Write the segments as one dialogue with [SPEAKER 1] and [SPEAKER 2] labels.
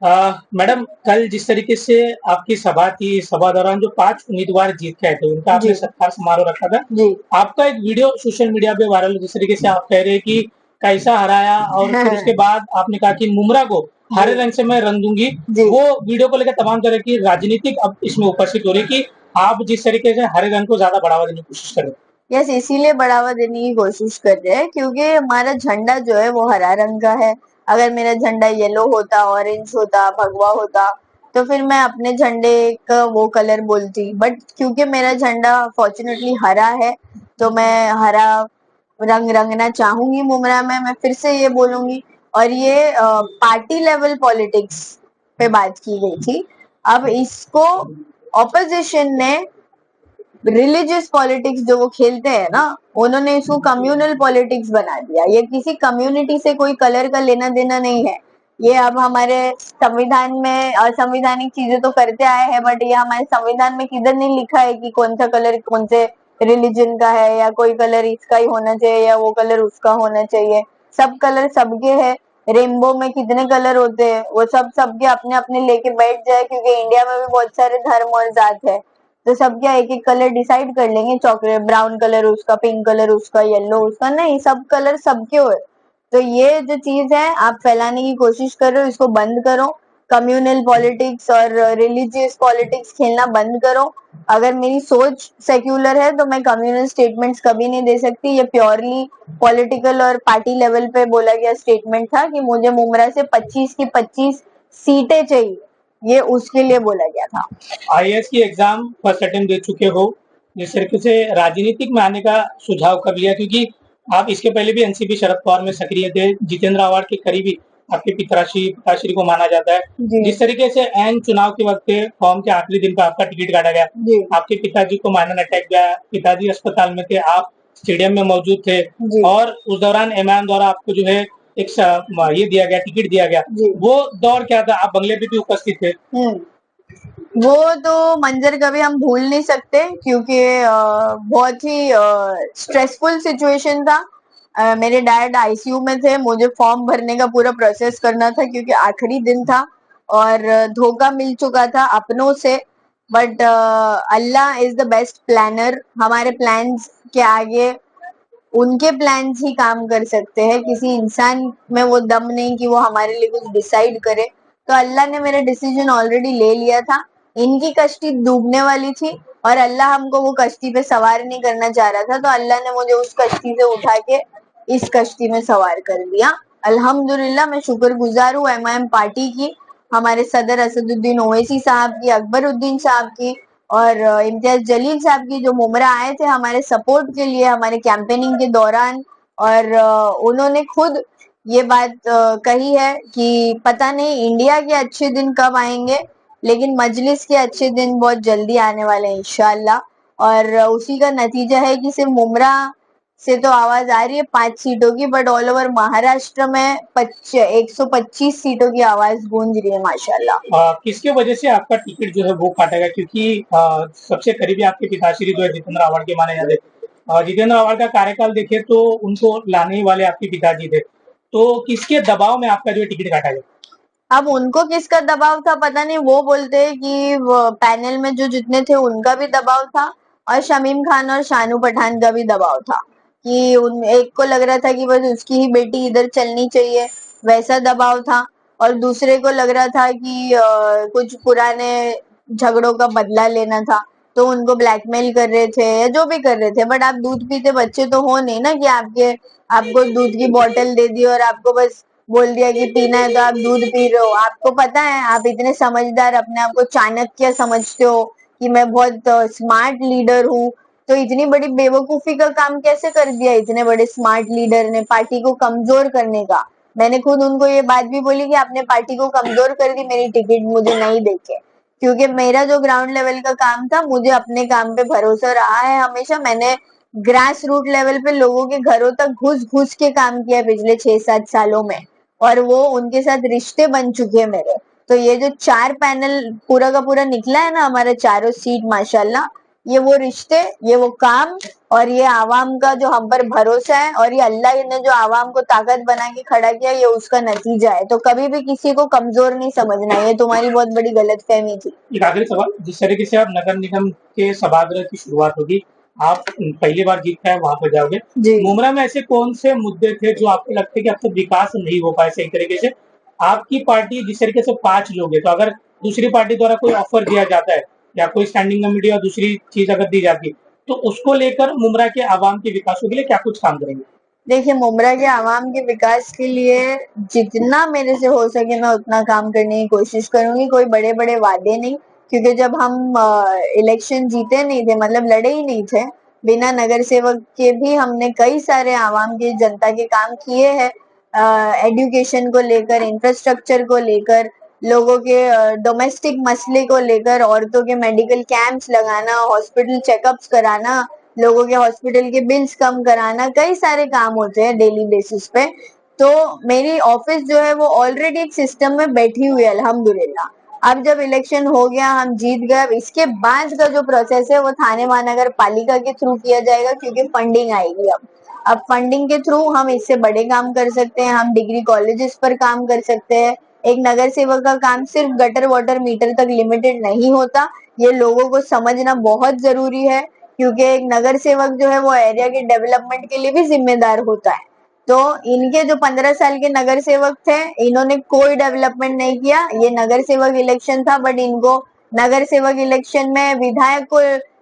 [SPEAKER 1] Madam, कल जिस तरीके से आपकी सभा थी, सभा दौरान जो 5 उम्मीदवार जीत के आए थे, उनका
[SPEAKER 2] जी
[SPEAKER 1] आपने सत्कार समारोह रखा था।
[SPEAKER 2] जी।
[SPEAKER 1] आपका एक वीडियो सोशल मीडिया पे वायरल जिस तरीके से आप कह रहे हैं कि कैसा हराया और फिर उसके बाद आपने कहा कि मुमरा को
[SPEAKER 2] जी
[SPEAKER 1] हरे रंग से मैं रंग दूँगी।
[SPEAKER 2] जी।
[SPEAKER 1] वो वीडियो को लेकर तमाम तरह की राजनीतिक अब इसमें उपस्थित हो रही है कि आप जिस तरीके से हरे रंग को ज़्यादा बढ़ावा देने की कोशिश कर रहे हैं।
[SPEAKER 2] यस, इसीलिए बढ़ावा देने की कोशिश कर रहे हैं क्योंकि हमारा झंडा जो है वो हरा रंग का है। अगर मेरा झंडा येलो होता, ऑरेंज होता, भगवा होता, तो फिर मैं अपने झंडे का वो कलर बोलती। बट क्योंकि मेरा झंडा फॉर्चुनेटली हरा है, तो मैं हरा रंग रंगना चाहूंगी मुमरा में। मैं फिर से ये बोलूंगी। और ये पार्टी लेवल पॉलिटिक्स पे बात की गई थी। अब इसको ऑपोजिशन ने रिलीजियस पॉलिटिक्स जो वो खेलते हैं ना, उन्होंने इसको कम्युनल पॉलिटिक्स बना दिया। ये किसी कम्युनिटी से कोई कलर का लेना देना नहीं है। ये अब हमारे संविधान में असंवैधानिक चीजें तो करते आए हैं, बट ये हमारे संविधान में किधर नहीं लिखा है कि कौन सा कलर कौन से रिलीजन का है, या कोई कलर इसका ही होना चाहिए या वो कलर उसका होना चाहिए। सब कलर सबके हैं। रेनबो में कितने कलर होते हैं, वो सब सबके अपने अपने लेके बैठ जाए, क्योंकि इंडिया में भी बहुत सारे धर्म और जात है। तो सब क्या एक एक कलर डिसाइड कर लेंगे, चॉकलेट ब्राउन कलर उसका, पिंक कलर उसका, येलो उसका? नहीं, सब कलर सबके हो। तो ये जो चीज है आप फैलाने की कोशिश कर रहे हो, इसको बंद करो। कम्युनल पॉलिटिक्स और रिलीजियस पॉलिटिक्स खेलना बंद करो। अगर मेरी सोच सेक्युलर है तो मैं कम्युनल स्टेटमेंट्स कभी नहीं दे सकती। ये प्योरली पॉलिटिकल और पार्टी लेवल पे बोला गया स्टेटमेंट था कि मुझे मुमरा से 25 की 25 सीटें चाहिए। ये उसके लिए बोला गया था।
[SPEAKER 1] आईएएस की एग्जाम फर्स्ट अटेम्प्ट दे चुके हो, जिस तरीके से राजनीतिक में आने का सुझाव कब लिया? क्योंकि आप इसके पहले भी एनसीपी शरद पवार में सक्रिय थे, जितेंद्र आव्हाड के करीबी आपके पिताश्री को माना जाता है।
[SPEAKER 2] जी
[SPEAKER 1] जिस तरीके से ऐन चुनाव के वक्त फॉर्म के आखिरी दिन पे आपका टिकट काटा गया,
[SPEAKER 2] जी
[SPEAKER 1] आपके पिताजी को माइनर अटैक गया, पिताजी अस्पताल में थे, आप स्टेडियम में मौजूद थे
[SPEAKER 2] जी
[SPEAKER 1] और उस दौरान एमआईएम द्वारा आपको जो है एक ये दिया गया, टिकट दिया गया।
[SPEAKER 2] जी।
[SPEAKER 1] वो दौर क्या था? आप बंगले पे भी उपस्थित थे।
[SPEAKER 2] वो तो मंजर कभी हम भूल नहीं सकते, क्योंकि बहुत ही स्ट्रेसफुल सिचुएशन था। मेरे डैड आईसीयू में थे, मुझे फॉर्म भरने का पूरा प्रोसेस करना था क्योंकि आखिरी दिन था और धोखा मिल चुका था अपनों से। But Allah is the best planner. हमारे प्लान्स के आगे उनके प्लान्स ही काम कर सकते हैं। किसी इंसान में वो दम नहीं कि वो हमारे लिए कुछ डिसाइड करे। तो अल्लाह ने मेरा डिसीजन ऑलरेडी ले लिया था। इनकी कश्ती डूबने वाली थी और अल्लाह हमको वो कश्ती पे सवार नहीं करना चाह रहा था, तो अल्लाह ने मुझे उस कश्ती से उठा के इस कश्ती में सवार कर दिया। अल्हम्दुलिल्लाह, मैं शुक्रगुजार हूँ एमआईएम पार्टी की, हमारे सदर असदुद्दीन ओवैसी साहब की, अकबरुद्दीन साहब की और इम्तियाज जलील साहब की, जो मुमरा आए थे हमारे सपोर्ट के लिए हमारे कैंपेनिंग के दौरान। और उन्होंने खुद ये बात कही है कि पता नहीं इंडिया के अच्छे दिन कब आएंगे, लेकिन मजलिस के अच्छे दिन बहुत जल्दी आने वाले हैं इंशाल्लाह। और उसी का नतीजा है कि सिर्फ मुमरा से तो आवाज आ रही है 5 सीटों की, बट ऑल ओवर महाराष्ट्र में 125 सीटों की आवाज गूंज रही है माशाल्लाह।
[SPEAKER 1] किसके वजह से आपका टिकट जो है वो काटा गया? क्योंकि सबसे करीबी आपके पिताश्री जो है जितेंद्र आव्हाड के माने जाते हैं। जितेंद्र आव्हाड का कार्यकाल देखे तो उनको लाने ही वाले आपके पिताजी थे। तो किसके दबाव में आपका जो है टिकट काटा गया?
[SPEAKER 2] अब उनको किसका दबाव था पता नहीं। वो बोलते हैं कि वो पैनल में जो जितने थे उनका भी दबाव था, और शमीम खान और शानू पठान का भी दबाव था कि उन एक को लग रहा था कि बस उसकी ही बेटी इधर चलनी चाहिए, वैसा दबाव था। और दूसरे को लग रहा था कि कुछ पुराने झगड़ों का बदला लेना था, तो उनको ब्लैकमेल कर रहे थे या जो भी कर रहे थे। बट आप दूध पीते बच्चे तो हो नहीं ना कि आपको दूध की बोतल दे दी और आपको बस बोल दिया कि पीना है तो आप दूध पी रहे हो। आपको पता है, आप इतने समझदार, अपने आप को चाणक्य समझते हो कि मैं बहुत स्मार्ट लीडर हूँ, तो इतनी बड़ी बेवकूफी का काम कैसे कर दिया इतने बड़े स्मार्ट लीडर ने, पार्टी को कमजोर करने का। मैंने खुद उनको ये बात भी बोली कि आपने पार्टी को कमजोर कर दी मेरी टिकट मुझे नहीं देके, क्योंकि मेरा जो ग्राउंड लेवल का काम था, मुझे अपने काम पे भरोसा रहा है हमेशा। मैंने ग्रास रूट लेवल पे लोगों के घरों तक घुस घुस के काम किया पिछले 6-7 सालों में, और वो उनके साथ रिश्ते बन चुके हैं मेरे। तो ये जो 4 पैनल पूरा का पूरा निकला है ना हमारे चारों सीट माशाल्लाह, ये वो रिश्ते, ये वो काम और ये आवाम का जो हम पर भरोसा है और ये अल्लाह ने जो आवाम को ताकत बना के खड़ा किया, ये उसका नतीजा है। तो कभी भी किसी को कमजोर नहीं समझना, ये तुम्हारी बहुत बड़ी गलतफहमी थी।
[SPEAKER 1] एक आखिरी सवाल, जिस तरीके से आप नगर निगम के सभागृह की शुरुआत होगी, आप पहली बार जीत पाए वहां पर जाओगे, मुमरा में ऐसे कौन से मुद्दे थे जो आपको लगता है कि अब तक विकास नहीं हो पाए सही तरीके से? आपकी पार्टी जिस तरीके से 5 लोग है, तो अगर दूसरी पार्टी द्वारा कोई ऑफर दिया जाता है या कोई स्टैंडिंग कमेटी और दूसरी चीज अगर दी जाती है, तो उसको लेकर मुमरा के आवाम के विकास के लिए क्या कुछ काम करेंगे?
[SPEAKER 2] देखिए, मुमरा के आवाम के विकास के लिए जितना मेरे से हो सके मैं उतना काम करने की कोशिश करूंगी। कोई बड़े बड़े वादे नहीं, क्योंकि जब हम इलेक्शन जीते नहीं थे, मतलब लड़े ही नहीं थे, बिना नगर सेवक के भी हमने कई सारे आवाम के जनता के काम किए हैं। एजुकेशन को लेकर, इंफ्रास्ट्रक्चर को लेकर, लोगों के डोमेस्टिक मसले को लेकर, औरतों के मेडिकल कैंप्स लगाना, हॉस्पिटल चेकअप्स कराना, लोगों के हॉस्पिटल के बिल्स कम कराना, कई सारे काम होते हैं डेली बेसिस पे। तो मेरी ऑफिस जो है वो ऑलरेडी एक सिस्टम में बैठी हुई है, अल्हम्दुलिल्लाह। अब जब इलेक्शन हो गया, हम जीत गए, अब इसके बाद का जो प्रोसेस है वो थाने महानगर पालिका के थ्रू किया जाएगा, क्योंकि फंडिंग आएगी। अब फंडिंग के थ्रू हम इससे बड़े काम कर सकते हैं, हम डिग्री कॉलेजेस पर काम कर सकते हैं। एक नगर सेवक का काम सिर्फ गटर वाटर मीटर तक लिमिटेड नहीं होता, ये लोगों को समझना बहुत जरूरी है, क्योंकि एक नगर सेवक जो है वो एरिया के डेवलपमेंट के लिए भी जिम्मेदार होता है। तो इनके जो 15 साल के नगर सेवक थे, इन्होंने कोई डेवलपमेंट नहीं किया। ये नगर सेवक इलेक्शन था, बट इनको नगर सेवक इलेक्शन में विधायक को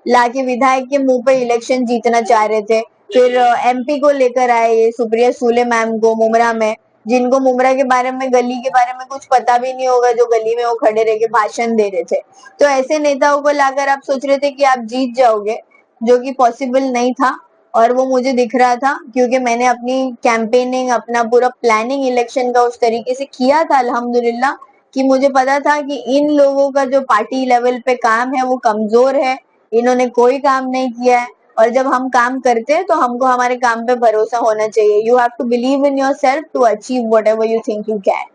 [SPEAKER 2] लाके विधायक के मुंह पे इलेक्शन जीतना चाह रहे थे। फिर एमपी को लेकर आए ये सुप्रिया सूले मैम को मुमरा में, जिनको मुमरा के बारे में, गली के बारे में कुछ पता भी नहीं होगा, जो गली में वो खड़े रह के भाषण दे रहे थे। तो ऐसे नेताओं को लाकर आप सोच रहे थे कि आप जीत जाओगे, जो कि पॉसिबल नहीं था। और वो मुझे दिख रहा था, क्योंकि मैंने अपनी कैंपेनिंग, अपना पूरा प्लानिंग इलेक्शन का उस तरीके से किया था अल्हम्दुलिल्लाह, कि मुझे पता था कि इन लोगों का जो पार्टी लेवल पे काम है वो कमजोर है, इन्होंने कोई काम नहीं किया है। और जब हम काम करते हैं तो हमको हमारे काम पे भरोसा होना चाहिए। You have to believe in yourself to achieve whatever you think you can.